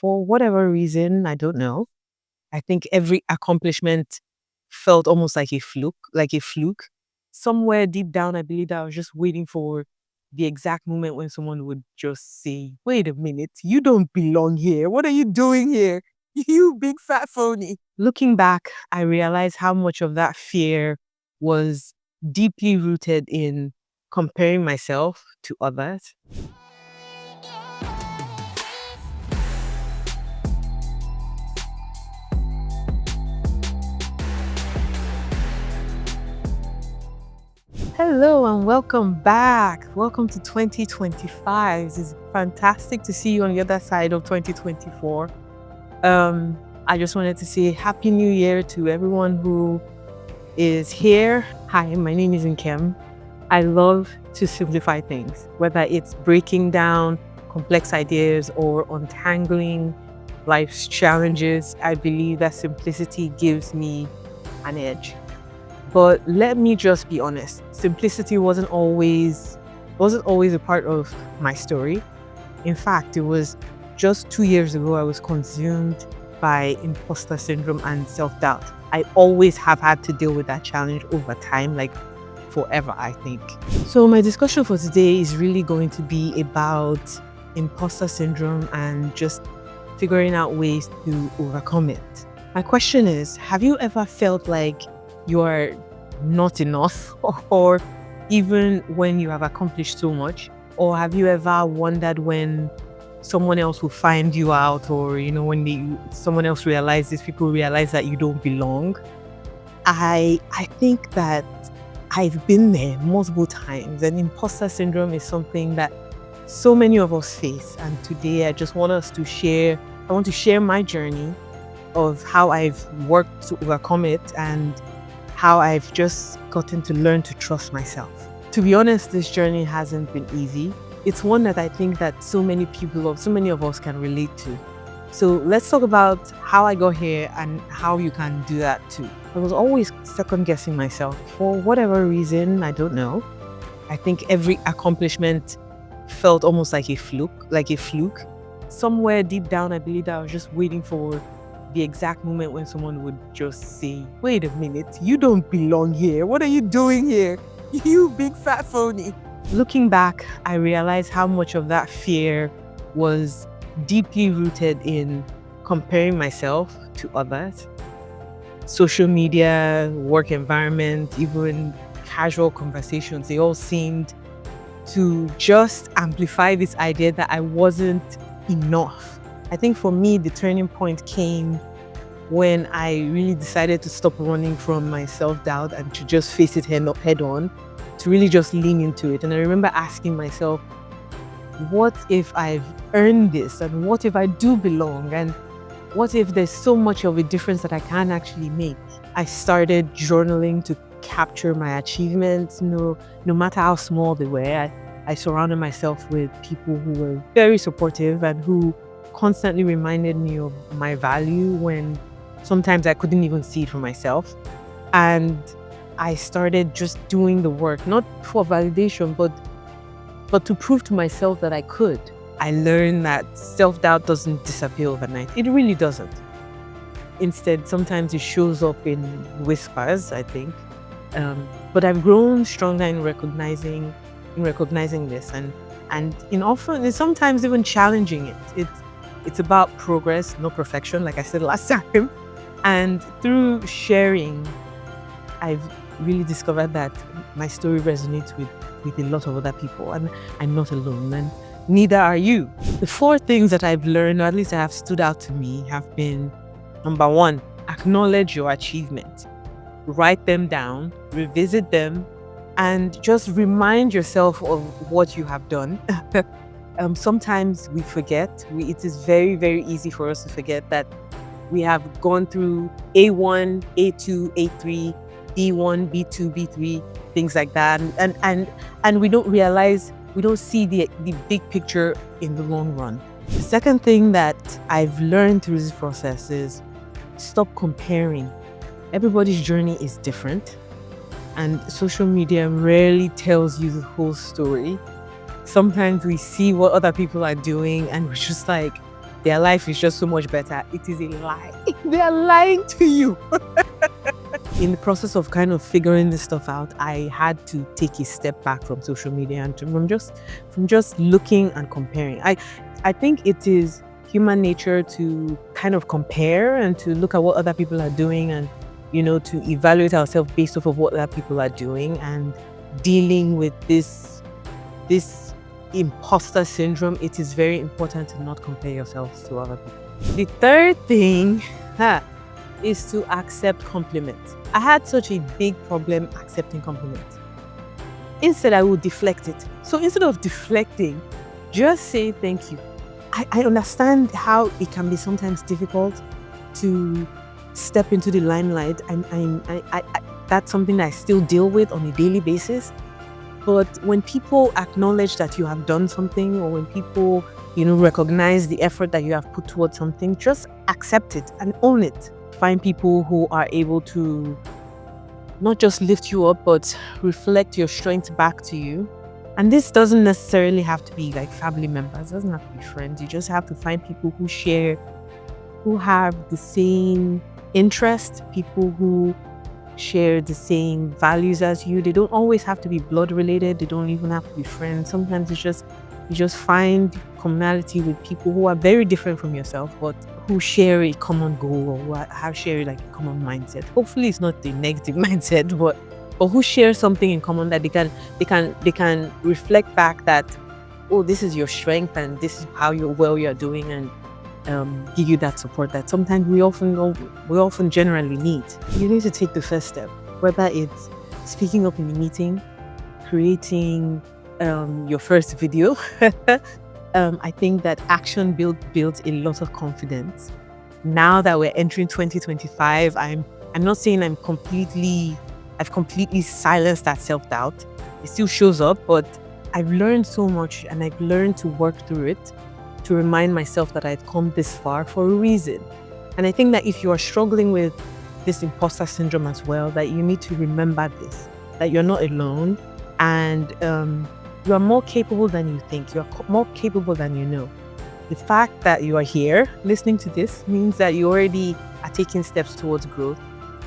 For whatever reason, I don't know. I think every accomplishment felt almost like a fluke. Somewhere deep down, I believe that I was just waiting for the exact moment when someone would just say, "Wait a minute, you don't belong here. What are you doing here? You big fat phony." Looking back, I realized how much of that fear was deeply rooted in comparing myself to others. Hello and welcome back. Welcome to 2025. It's fantastic to see you on the other side of 2024. I just wanted to say Happy New Year to everyone who is here. Hi, my name is Nkem. I love to simplify things, whether it's breaking down complex ideas or untangling life's challenges. I believe that simplicity gives me an edge. But let me just be honest. Simplicity wasn't always a part of my story. In fact, it was just 2 years ago I was consumed by imposter syndrome and self-doubt. I always have had to deal with that challenge over time, like forever, I think. So my discussion for today is really going to be about imposter syndrome and just figuring out ways to overcome it. My question is, have you ever felt like you are not enough, or even when you have accomplished so much? Or have you ever wondered when someone else will find you out, or when someone else realizes, people realize that you don't belong? I think that I've been there multiple times, and imposter syndrome is something that so many of us face. And today I just want us to share, I want to share my journey of how I've worked to overcome it and how I've just gotten to learn to trust myself. To be honest, this journey hasn't been easy. It's one that I think that so many of us can relate to. So let's talk about how I got here and how you can do that too. I was always second guessing myself. For whatever reason, I don't know. I think every accomplishment felt almost like a fluke. Somewhere deep down, I believe that I was just waiting for the exact moment when someone would just say, "Wait a minute, you don't belong here. What are you doing here? You big fat phony." Looking back, I realized how much of that fear was deeply rooted in comparing myself to others. Social media, work environment, even casual conversations, they all seemed to just amplify this idea that I wasn't enough. I think for me, the turning point came when I really decided to stop running from my self-doubt and to just face it head on, to really just lean into it. And I remember asking myself, what if I've earned this? And what if I do belong? And what if there's so much of a difference that I can actually make? I started journaling to capture my achievements, no matter how small they were. I surrounded myself with people who were very supportive and who constantly reminded me of my value when sometimes I couldn't even see it for myself. And I started just doing the work, not for validation, but to prove to myself that I could. I learned that self-doubt doesn't disappear overnight. It really doesn't. Instead, sometimes it shows up in whispers, I think. But I've grown stronger in recognizing this and in sometimes even challenging it. It's about progress, no perfection, like I said last time. And through sharing, I've really discovered that my story resonates with a lot of other people, and I'm not alone, and neither are you. The 4 things that I've learned, or at least have stood out to me, have been: number 1, acknowledge your achievements. Write them down, revisit them, and just remind yourself of what you have done. Sometimes we forget. It is very, very easy for us to forget that we have gone through A1, A2, A3, B1, B2, B3, things like that. And we don't realize, we don't see the big picture in the long run. The second thing that I've learned through this process is stop comparing. Everybody's journey is different, and social media rarely tells you the whole story. Sometimes we see what other people are doing and we're just like, their life is just so much better. It is a lie. They are lying to you. In the process of kind of figuring this stuff out, I had to take a step back from social media and from just looking and comparing. I think it is human nature to kind of compare and to look at what other people are doing and to evaluate ourselves based off of what other people are doing and dealing with this imposter syndrome. It is very important to not compare yourselves to other people. The third thing is to accept compliments. I had such a big problem accepting compliments. Instead, I would deflect it. So instead of deflecting, just say thank you. I understand how it can be sometimes difficult to step into the limelight, and that's something that I still deal with on a daily basis. But when people acknowledge that you have done something, or when people recognize the effort that you have put towards something, just accept it and own it. Find people who are able to not just lift you up, but reflect your strength back to you. And this doesn't necessarily have to be like family members, it doesn't have to be friends. You just have to find people who have the same interest, people who share the same values as you. They don't always have to be blood related. They don't even have to be friends. Sometimes you just find commonality with people who are very different from yourself, but who share a common goal or who share like a common mindset. Hopefully it's not the negative mindset, but who share something in common that they can reflect back that, oh, this is your strength and this is how you're doing, and give you that support that sometimes we often generally need. You need to take the first step, whether it's speaking up in a meeting, creating your first video. I think that action builds a lot of confidence. Now that we're entering 2025, I'm not saying I've completely silenced that self-doubt. It still shows up, but I've learned so much, and I've learned to work through it, to remind myself that I've come this far for a reason. And I think that if you are struggling with this imposter syndrome as well, that you need to remember this, that you're not alone, and you are more capable than you think. You're more capable than you know. The fact that you are here listening to this means that you already are taking steps towards growth.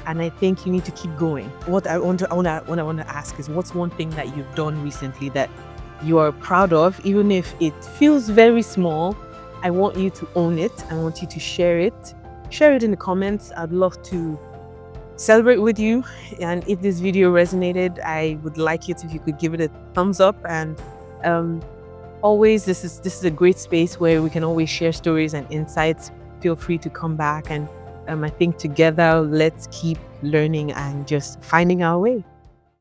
And I think you need to keep going. What I want to ask is, what's one thing that you've done recently that you are proud of, even if it feels very small? I want you to own it. I want you to share it. Share it in the comments. I'd love to celebrate with you. And if this video resonated, I would like it if you could give it a thumbs up. And always, this is a great space where we can always share stories and insights. Feel free to come back, and I think together, let's keep learning and just finding our way.